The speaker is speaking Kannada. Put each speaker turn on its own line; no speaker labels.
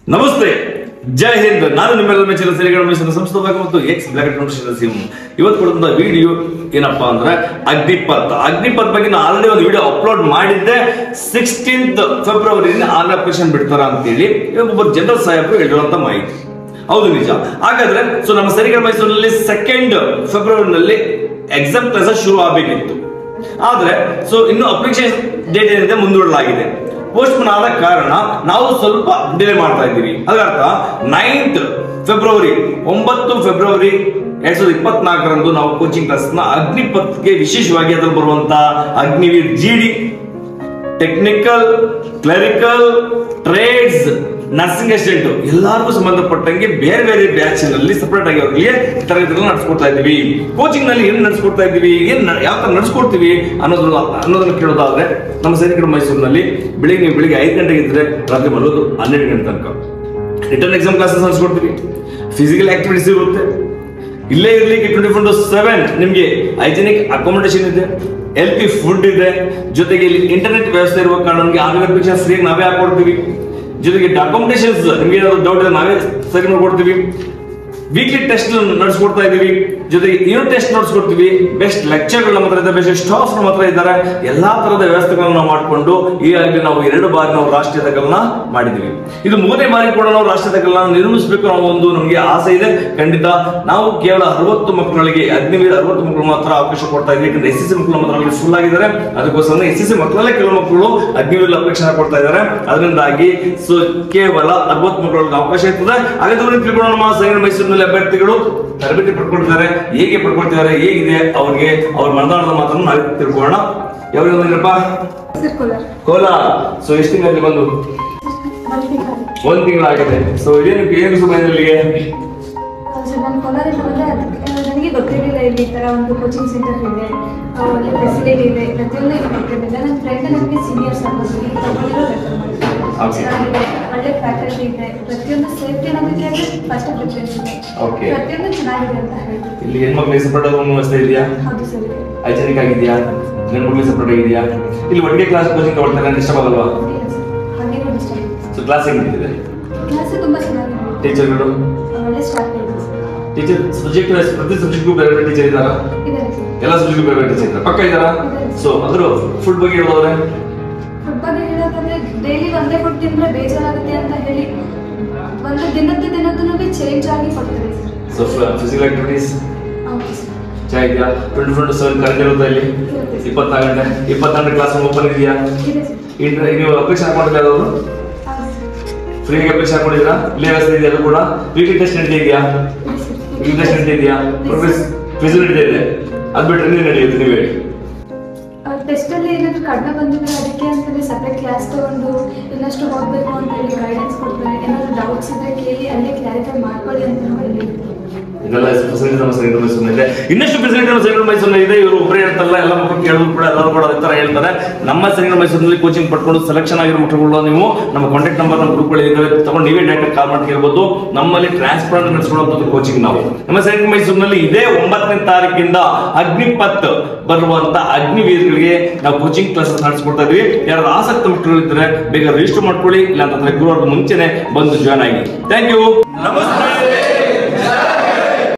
ನಮಸ್ತೆ, ಜೈ ಹಿಂದ್. ನಾನು ನಿಮ್ಮೆಲ್ಲ ಮೆಚ್ಚಿನ ಸಿರಿಗಳ ಮಿಷನ್ ಸಂಸ್ಥಾಪಕ ಮತ್ತು ಎಕ್ಸ್ ಬ್ಲಾಕೆಟ್ ಸಿಎಂ. ಇವತ್ತು ಕೊಡುವಂತ ವಿಡಿಯೋ ಏನಪ್ಪಾ ಅಂದ್ರೆ ಅಗ್ನಿಪಥ್ ಬಗ್ಗೆ ನಾನು ಆಲ್ರೆಡಿ ಒಂದು ವಿಡಿಯೋ ಅಪ್ಲೋಡ್ ಮಾಡಿದ್ದೆ. 16th ಫೆಬ್ರವರಿ ಅಪ್ಲಿಕೇಶನ್ ಬಿಡ್ತಾರ ಅಂತೇಳಿ ಒಬ್ಬ ಜನರಲ್ ಸಾಹೇಬರು ಹೇಳಿರುವಂತ ಮಾಹಿತಿ ಹೌದು, ನಿಜ. ಹಾಗಾದ್ರೆ ನಮ್ಮ ಸಿರಿಗಳ ಮೈಸೂರಿನಲ್ಲಿ 2nd ಫೆಬ್ರವರಿನಲ್ಲಿ ಎಕ್ಸಾಮ್ ಕ್ಲಾಸಸ್ ಶುರು ಆಗಬೇಕಿತ್ತು. ಆದ್ರೆ ಇನ್ನು ಅಪ್ಲಿಕೇಶನ್ ಡೇಟ್ ಏನಿದೆ ಮುಂದೂಡಲಾಗಿದೆ. ಪೋಸ್ಟ್ಪೋನ್ ಆದ ಕಾರಣ ನಾವು ಸ್ವಲ್ಪ ಡಿಲೇ ಮಾಡ್ತಾ ಇದ್ದೀವಿ. ಅದರರ್ಥ 9th ಫೆಬ್ರವರಿ 9 ಫೆಬ್ರವರಿ 2024 ನಾವು ಕೋಚಿಂಗ್ ಕ್ಲಾಸ್ ನ ಅಗ್ನಿಪಥ್ಗೆ ವಿಶೇಷವಾಗಿ ಅದರಲ್ಲಿ ಬರುವಂತಹ Agniveer GD, technical, clerical, trades, nursing assistant ಎಲ್ಲರಿಗೂ ಸಂಬಂಧಪಟ್ಟಂಗೆ ಬೇರೆ ಬೇರೆ ಬ್ಯಾಚ್ ನಲ್ಲಿ ಸಪರೇಟ್ ಆಗಿ ಅವರಿಗೆ ತರಗತಿಗಳನ್ನ ನಡೆಸ್ಕೊಡ್ತಾ ಇದ್ದೀವಿ. ಕೋಚಿಂಗ್ ನಲ್ಲಿ ಏನ್ ನಡೆಸ್ಕೊಡ್ತಾ ಇದ್ದೀವಿ, ಯಾವ ತರ ನಡೆಸ್ಕೊಡ್ತೀವಿ ಅನ್ನೋದನ್ನ ಕೇಳೋದಾದ್ರೆ, ನಮ್ಮ ಸೈನಿಕರ ಮೈಸೂರಿನಲ್ಲಿ ಬೆಳಿಗ್ಗೆ 5 ಗಂಟೆಗೆ ಇದ್ರೆ ರಾತ್ರಿ ಮಲಗೋದು 12 ಗಂಟೆ ತನಕ ರಿಟರ್ನ್ ಎಕ್ಸಾಮ್ ಕ್ಲಾಸಸ್ ನಡೆಸ್ಕೊಡ್ತೀವಿ. ಫಿಸಿಕಲ್ ಆಕ್ಟಿವಿಟೀಸ್ ಇರುತ್ತೆ. ಇಲ್ಲೇ ಇರ್ಲಿಕ್ಕೆ 24/7 ನಿಮ್ಗೆ ಹೈಜಿನಿಕ್ ಅಕಾಮಿಡೇಷನ್ ಇದೆ, ಹೆಲ್ತಿ ಫುಡ್ ಇದೆ. ಜೊತೆಗೆ ಇಲ್ಲಿ ಇಂಟರ್ನೆಟ್ ವ್ಯವಸ್ಥೆ ಇರುವ ಕಾರಣ ನಮಗೆ ಆರೋಗ್ಯ ಪರೀಕ್ಷೆ ಫ್ರೀಯಾಗಿ ನಾವೇ ಹಾಕೊಡ್ತೀವಿ. ಜೊತೆಗೆ ಡಾಕ್ಯುಮೆಂಟೇಶನ್ಸ್ ನಿಮ್ಗೆ ಏನಾದ್ರು ಡೌಟ್ ಇದೆ ನಾವೇ ಸರಿ ಮಾಡ್ಕೊಡ್ತೀವಿ. ವೀಕ್ಲಿ ಟೆಸ್ಟ್ ನಡೆಸ್ಕೊಡ್ತಾ ಇದೀವಿ. ಜೊತೆಗೆ ಯೂನಿಟ್ ಟೆಸ್ಟ್ ನಡೆಸ್ಕೊಡ್ತೀವಿ. ಬೆಸ್ಟ್ ಲೆಕ್ಚರ್ಗಳು ನಮ್ಮ ಹತ್ರ ಇದೆ, ಬೆಸ್ಟ್ ಸ್ಟಾಫ್ ನಮ್ಮ ಹತ್ರ ಇದ್ದಾರೆ. ಎಲ್ಲಾ ತರದ ವ್ಯವಸ್ಥೆಗಳನ್ನ ನಾವು ಮಾಡಿಕೊಂಡು ಈಗಾಗಲೇ ನಾವು 2 ಬಾರಿ ನಾವು ರಾಷ್ಟ್ರೀಯ ತಕಲ್ನ ಮಾಡಿದೀವಿ. ಇದು 3ನೇ ಬಾರಿ ಕೂಡ ನಾವು ರಾಷ್ಟ್ರೀಯ ತಕಲ್ನ ನಿರ್ಮಿಸಬೇಕು ಅನ್ನೋ ಒಂದು ನಮಗೆ ಆಸೆ ಇದೆ. ಖಂಡಿತ ನಾವು ಕೇವಲ 60 ಮಕ್ಕಳಿಗೆ ಅಗ್ನಿವೀರ್ 60 ಮಕ್ಕಳು ಮಾತ್ರ ಅವಕಾಶ ಕೊಡ್ತಾ ಇದ್ದೀವಿ. ಯಾಕಂದ್ರೆ SSC ಮಕ್ಕಳು ಮಾತ್ರ ಫುಲ್ ಆಗಿದ್ದಾರೆ. ಅದಕ್ಕೋಸ್ಕರ SSC ಮಕ್ಕಳಲ್ಲೇ ಕೆಲವು ಮಕ್ಕಳು ಅಗ್ನಿವೀರ್ ಅಪೇಕ್ಷೆ ಕೊಡ್ತಾ ಇದ್ದಾರೆ. ಅದರಿಂದಾಗಿ ಕೇವಲ 60 ಮಕ್ಕಳಿಗೆ ಅವಕಾಶ ಇರ್ತದೆ. ಹಾಗಾದ್ರೆ ತಿಳ್ಕೊಂಡು ನಮ್ಮ ಸೈನಿಕರ ಮೈಸೂರಿನಲ್ಲಿ ಅಭ್ಯರ್ಥಿಗಳು ತರಬೇತಿ ಪಡ್ಕೊಳ್ತಿದ್ದಾರೆ. ಹೇಗೆ ಪಡ್ಕೊಳ್ತಿದ್ದಾರೆ, ಹೇಗಿದೆ ಅವ್ರಿಗೆ ಅವ್ರ ಮನದಾಳದ ಮಾತನ್ನು ನಾವು ತಿಳ್ಕೊಳ್ಳೋಣ. ಯಾವ್ದು ಬಂದಿರಪ್ಪ? ಕೋಲಾರ. ಎಷ್ಟು ತಿಂಗಳಲ್ಲಿ ಬಂದು? 1 ತಿಂಗಳಾಗಿದೆ. ಏನು ಸಮಯದಲ್ಲಿಗೆ
ನನಗೆ ಗೊತ್ತಿರಲಿಲ್ಲ ಇಲ್ಲಿ ಈ ತರ ಒಂದು ಕೋಚಿಂಗ್ ಸೆಂಟರ್ ಇದೆ, ಒಳ್ಳೆ ಫೆಸಿಲಿಟಿ ಇದೆ, ಪ್ರತಿಯೊಂದು ಗೊತ್ತಿರಲಿಲ್ಲ. ನನ್ನ ಫ್ರೆಂಡ್ ನನಗೆ ಸೀನಿಯರ್ಸ್ ಆಗ್ಬೋದು ಒಳ್ಳೆ ಫ್ಯಾಕಲ್ಟಿ ಇದೆ, ಪ್ರತಿಯೊಂದು ಸೇಫ್ಟಿ ನಮಗೆ ಫಸ್ಟ್ ಪ್ರಿಫರೆನ್ಸ್ ಇದೆ, ಪ್ರತಿಯೊಂದು ಚೆನ್ನಾಗಿದೆ ಅಂತ ಹೇಳ್ತೀವಿ.
ಇಲ್ಲಿ ಹೆಣ್ಮಕ್ಳಿಗೆ ಸಪರೇಟ್ ವ್ಯವಸ್ಥೆ ಇದೆಯಾ?
ಹೌದು ಸರ್.
ಹೈಜೆನಿಕ್ ಆಗಿದೆಯಾ? ಹೆಣ್ಮಕ್ಳಿಗೆ ಸಪರೇಟ್ ಆಗಿದೆಯಾ? ಇಲ್ಲಿ ಒಟ್ಟಿಗೆ ಕ್ಲಾಸ್ ಕೋಚಿಂಗ್ ತಗೊಳ್ತಾರೆ, ಇಷ್ಟವಾಗಲ್ವಾ? ಕ್ಲಾಸ್ ಹೆಂಗಿದೆ?
ಕ್ಲಾಸ್ ತುಂಬಾ ಚೆನ್ನಾಗಿದೆ.
ಟೀಚರ್ಗಳು
ಒಳ್ಳೆ ಸ್ಟಾಫ್ ಇದೆ.
ಟೀಚರ್ ಸಬ್ಜೆಕ್ಟ್ ಪ್ರತಿ ಸಬ್ಜೆಕ್ಟ್ಗೂ ಬೇರೆ ಬೇರೆ ಟೀಚರ್ ಇದ್ದಾರಾ? ಎಲ್ಲ ಸಬ್ಜೆಕ್ಟ್ಗೂ ಬೇರೆ ಬೇರೆ ಟೀಚರ್ ಇದ್ದಾರೆ. ಪಕ್ಕ ಇದ್ದಾರಾ? ಅದ್ರ ಫುಡ್ ಬಗ್ಗೆ ಹೇಳೋದಾದ್ರೆ,
ಫುಡ್ ಬಗ್ಗೆ ಹೇಳೋದಾದ್ರೆ ಡೈಲಿ ಒಂದೇ ಫುಡ್ ತಿಂದ್ರೆ ಬೇಜಾರಾಗುತ್ತೆ ಅಂತ ಹೇಳಿ ಒಂದು ದಿನದ್ದು ಚೇಂಜ್ ಆಗಿ ಕೊಡ್ತಾರೆ ಸರ್.
ಫಿಸಿಕಲ್ ಆಕ್ಟಿವಿಟೀಸ್ ಚೆನ್ನಾಗಿದೆಯಾ? 24/7 ಕರೆಂಟ್ ಇರುತ್ತೆ ಇಲ್ಲಿ 24 ಗಂಟೆ. 24 ಕ್ಲಾಸ್ ಓಪನ್ ಇದೆಯಾ? ನೀವು ಅಪ್ಲಿಕೇಶನ್ ಹಾಕೊಂಡಿದ್ರೆ ಯಾವ್ದಾದ್ರು ಫ್ರೀಗೆ ಅಪ್ಲಿಕೇಶನ್ ಹಾಕೊಂಡಿದ್ದೀರಾ? ಇಲ್ಲೇ ವ್ಯವಸ್ಥೆ ಇದೆಯಾ? ಅದು ಕೂಡ ವೀಕ್ಲಿ ಟೆಸ್ಟ್ ನಡೀತಿದೆಯಾ? ವೀಕ್ಲಿ ಟೆಸ್ಟ್ ನಡೀತಿದೆಯಾ? ಫೆಸಿಲಿಟಿ ಇದೆ. ಅದು ಬಿಟ್ಟರೆ ನೀವು ನಡೆಯುತ್ತೆ. ನೀವು ಹೇಳಿ.
ಟೆಸ್ಟ್ ಅಲ್ಲಿ ಏನಾದ್ರು ಕಡಿಮೆ ಬಂದಿದ್ರೆ ಅದಕ್ಕೆ ಅಂತಲೇ ಸಪ್ರೇಟ್ ಕ್ಲಾಸ್ ತಗೊಂಡು ಇನ್ನಷ್ಟು ಹೋಗ್ಬೇಕು ಅಂತ ಹೇಳಿ ಗೈಡೆನ್ಸ್ ಕೊಡ್ತಾರೆ. ಏನಾದ್ರು ಡೌಟ್ಸ್ ಇದ್ರೆ ಕೇಳಿ ಅಲ್ಲೇ ಕ್ಲಾರಿಫೈ ಮಾಡ್ಕೊಳ್ಳಿ ಅಂತ ಹೇಳಿ.
ಇದೆಲ್ಲ ಫೆಸಿಲಿಟಿ ನಮ್ಮ ಸೈನಿಕರ ಮೈಸೂರಿನ ಇದೆ. ಇನ್ನಷ್ಟು ಫೆಸಿಲಿಟಿ ನಮ್ಮ ಸೈನಿಕರ ಮೈಸೂರಿನ ಇದೆ. ಇವರು ಒಬ್ಬರೇ ಹೇಳ್ತಾರಲ್ಲ, ಎಲ್ಲ ಮಕ್ಕಳು ಕೇಳಿದ್ರು ಕೂಡ ಎಲ್ಲರೂ ಕೂಡ ಅದೇ ತರ ಹೇಳ್ತಾರೆ. ನಮ್ಮ ಸೈನಿಕರ ಮೈಸೂರಿನಲ್ಲಿ ಕೋಚಿಂಗ್ ಪಡ್ಕೊಂಡು ಸೆಲೆಕ್ಷನ್ ಆಗಿರೋ ಮಕ್ಕಳು ನೀವು ನಮ್ಮ ಕಾಂಟ್ಯಾಕ್ಟ್ ನಂಬರ್ ನಮ್ಮ ಗ್ರೂಪ್ಗಳು ಇದ್ದಾವೆ, ತಗೊಂಡು ನೀವೇ ಡೈರೆಕ್ಟ್ ಕಾಲ್ ಮಾಡಿ ಕೇಳ್ಬೋದು. ನಮ್ಮಲ್ಲಿ ಟ್ರಾನ್ಸ್ಪರೆಂಟ್ ನಡೆಸ್ಕೊಳ್ಳುವಂಥದ್ದು ಕೋಚಿಂಗ್ ನಾವು. ನಮ್ಮ ಸೈನಿಕರ ಮೈಸೂರಿನಲ್ಲಿ ಇದೇ 9ನೇ ತಾರೀಕಿಂದ ಅಗ್ನಿಪಥ್ ಬರುವಂತ ಅಗ್ನಿವೀರ್ಗಳಿಗೆ ನಾವು ಕೋಚಿಂಗ್ ಕ್ಲಾಸಸ್ ನಡೆಸ್ಕೊಡ್ತಾ ಇದೀವಿ. ಯಾರು ಆಸಕ್ತ ಮಕ್ಕಳಿದ್ರೆ ಬೇಗ ರಿಜಿಸ್ಟರ್ ಮಾಡ್ಕೊಳ್ಳಿ, ಇಲ್ಲ ಅಂತಂದ್ರೆ ಗುರುವಾರದ ಮುಂಚೆನೆ ಬಂದು ಜಾಯ್ನ್ ಆಗಿ. Thank you. ನಮಸ್ತೆ.